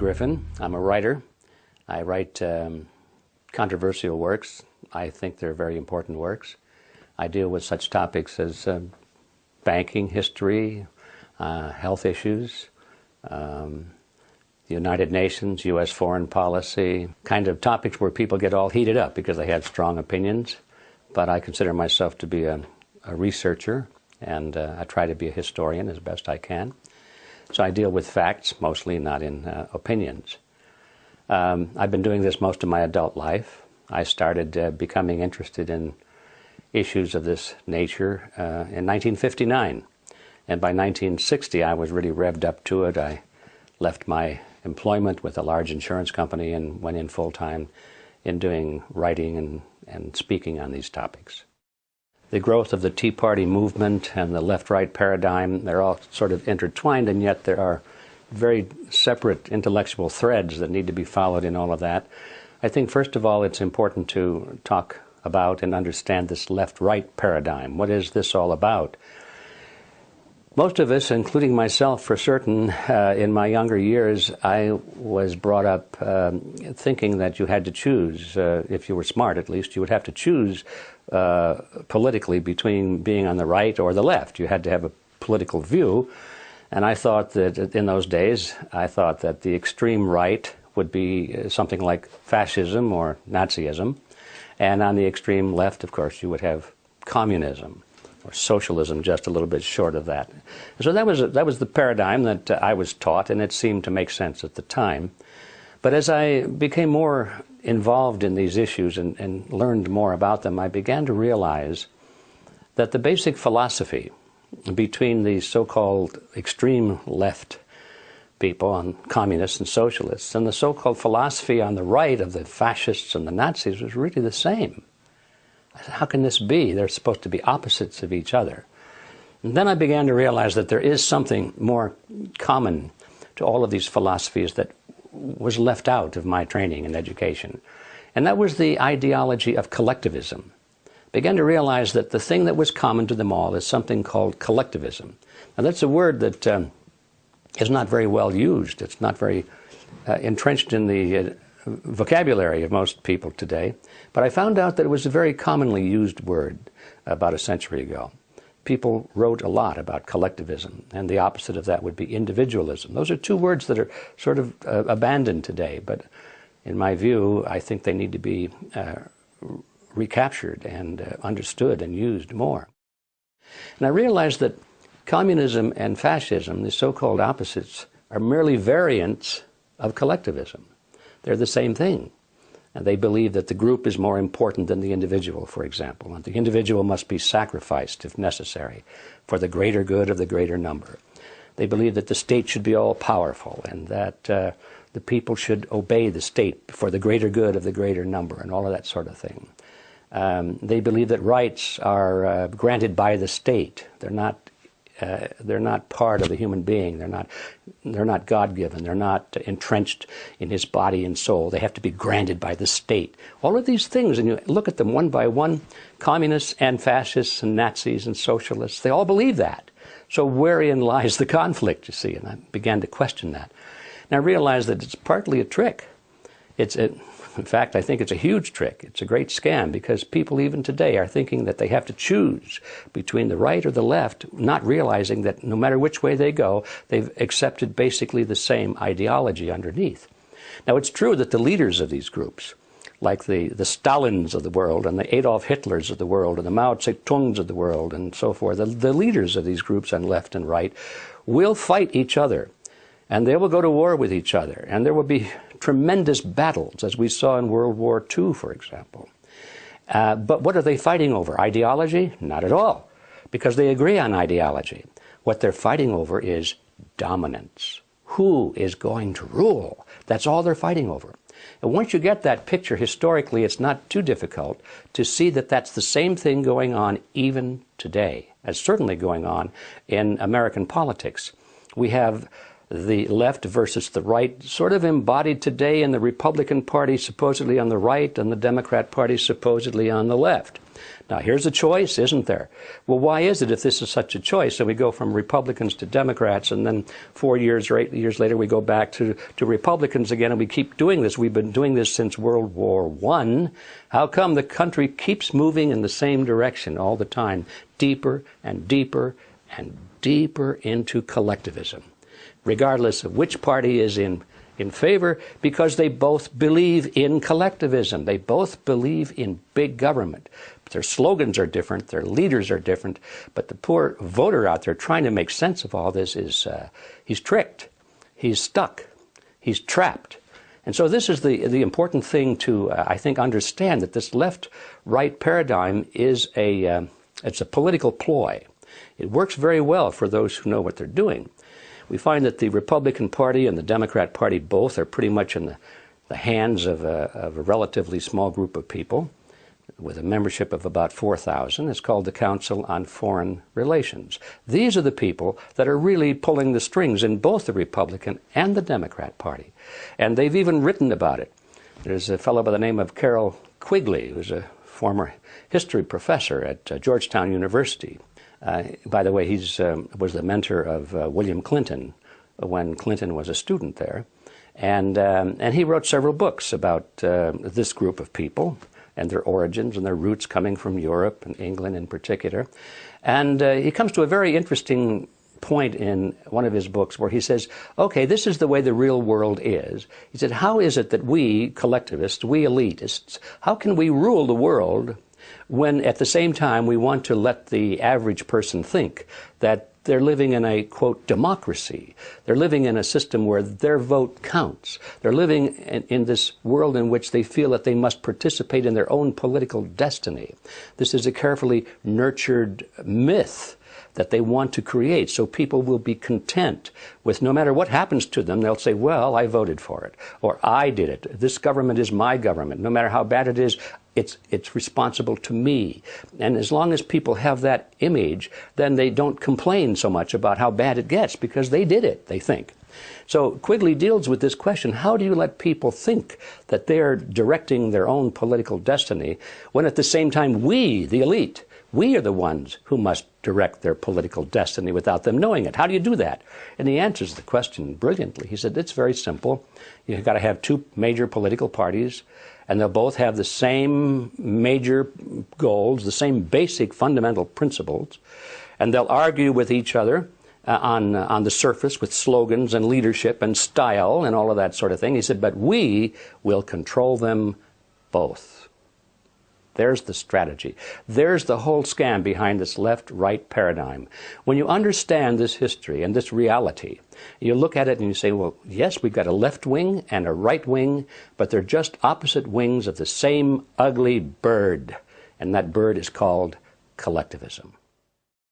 Griffin. I'm a writer. I write controversial works. I think they're very important works. I deal with such topics as banking history, health issues, the United Nations, U.S. foreign policy, kind of topics where people get all heated up because they have strong opinions. But I consider myself to be a researcher, and I try to be a historian as best I can. So I deal with facts, mostly, not in opinions. I've been doing this most of my adult life. I started becoming interested in issues of this nature in 1959. And by 1960, I was really revved up to it. I left my employment with a large insurance company and went in full-time in doing writing and speaking on these topics. The growth of the Tea Party movement and the left-right paradigm, they're all sort of intertwined, and yet there are very separate intellectual threads that need to be followed in all of that. I think, first of all, it's important to talk about and understand this left-right paradigm. What is this all about? Most of us, including myself for certain, in my younger years, I was brought up thinking that you had to choose, if you were smart at least, you would have to choose politically between being on the right or the left. You had to have a political view. And I thought that in those days, I thought that the extreme right would be something like fascism or Nazism. And on the extreme left, of course, you would have communism or socialism, just a little bit short of that. So that was the paradigm that I was taught, and it seemed to make sense at the time. But as I became more involved in these issues and learned more about them, I began to realize that the basic philosophy between the so-called extreme left people, on communists and socialists, and the so-called philosophy on the right of the fascists and the Nazis was really the same. I said, how can this be? They're supposed to be opposites of each other. And then I began to realize that there is something more common to all of these philosophies that was left out of my training and education. And that was the ideology of collectivism. I began to realize that the thing that was common to them all is something called collectivism. Now that's a word that is not very well used. It's not very entrenched in the vocabulary of most people today. But I found out that it was a very commonly used word about a century ago. People wrote a lot about collectivism, and the opposite of that would be individualism. Those are two words that are sort of abandoned today, but in my view, I think they need to be recaptured and understood and used more. And I realized that communism and fascism, the so-called opposites, are merely variants of collectivism. They're the same thing. And they believe that the group is more important than the individual, for example. And the individual must be sacrificed, if necessary, for the greater good of the greater number. They believe that the state should be all-powerful and that the people should obey the state for the greater good of the greater number and all of that sort of thing. They believe that rights are granted by the state. They're not part of the human being. They're not God-given. They're not entrenched in his body and soul. They have to be granted by the state. All of these things, and you look at them one by one, communists and fascists and Nazis and socialists, they all believe that. So wherein lies the conflict, you see? And I began to question that. And I realized that it's partly a trick. In fact, I think it's a huge trick. It's a great scam because people even today are thinking that they have to choose between the right or the left, not realizing that no matter which way they go, they've accepted basically the same ideology underneath. Now, it's true that the leaders of these groups, like the Stalins of the world and the Adolf Hitlers of the world and the Mao Zedongs of the world and so forth, the leaders of these groups on left and right will fight each other. And they will go to war with each other. And there will be tremendous battles, as we saw in World War II, for example. But what are they fighting over? Ideology? Not at all, because they agree on ideology. What they're fighting over is dominance. Who is going to rule? That's all they're fighting over. And once you get that picture, historically, it's not too difficult to see that that's the same thing going on even today, as certainly going on in American politics. We have the left versus the right, sort of embodied today in the Republican Party supposedly on the right and the Democrat Party supposedly on the left. Now, here's a choice, isn't there? Well, why is it if this is such a choice? So we go from Republicans to Democrats, and then 4 years or 8 years later, we go back to Republicans again, and we keep doing this. We've been doing this since World War I. How come the country keeps moving in the same direction all the time, deeper and deeper and deeper into collectivism, regardless of which party is in favor? Because they both believe in collectivism. They both believe in big government. But their slogans are different, their leaders are different, but the poor voter out there trying to make sense of all this is, he's tricked, he's stuck, he's trapped. And so this is the important thing to, I think, understand, that this left-right paradigm is it's a political ploy. It works very well for those who know what they're doing. We find that the Republican Party and the Democrat Party both are pretty much in the hands of a relatively small group of people with a membership of about 4,000. It's called the Council on Foreign Relations. These are the people that are really pulling the strings in both the Republican and the Democrat Party. And they've even written about it. There's a fellow by the name of Carroll Quigley, who's a former history professor at Georgetown University. By the way, he was the mentor of William Clinton when Clinton was a student there. And he wrote several books about this group of people and their origins and their roots coming from Europe and England in particular. And he comes to a very interesting point in one of his books where he says, okay, this is the way the real world is. He said, how is it that we collectivists, we elitists, how can we rule the world when at the same time we want to let the average person think that they're living in a, quote, democracy. They're living in a system where their vote counts. They're living in this world in which they feel that they must participate in their own political destiny. This is a carefully nurtured myth that they want to create, so people will be content with, no matter what happens to them, they'll say, well, I voted for it, or I did it. This government is my government. No matter how bad it is, it's responsible to me. And as long as people have that image, then they don't complain so much about how bad it gets, because they did it, they think. So Quigley deals with this question: how do you let people think that they're directing their own political destiny when at the same time we, the elite, we are the ones who must direct their political destiny without them knowing it? How do you do that? And he answers the question brilliantly. He said, it's very simple. You've got to have two major political parties, and they'll both have the same major goals, the same basic fundamental principles, and they'll argue with each other on the surface with slogans and leadership and style and all of that sort of thing. He said, but we will control them both. There's the strategy. There's the whole scam behind this left-right paradigm. When you understand this history and this reality, you look at it and you say, well, yes, we've got a left wing and a right wing, but they're just opposite wings of the same ugly bird. And that bird is called collectivism.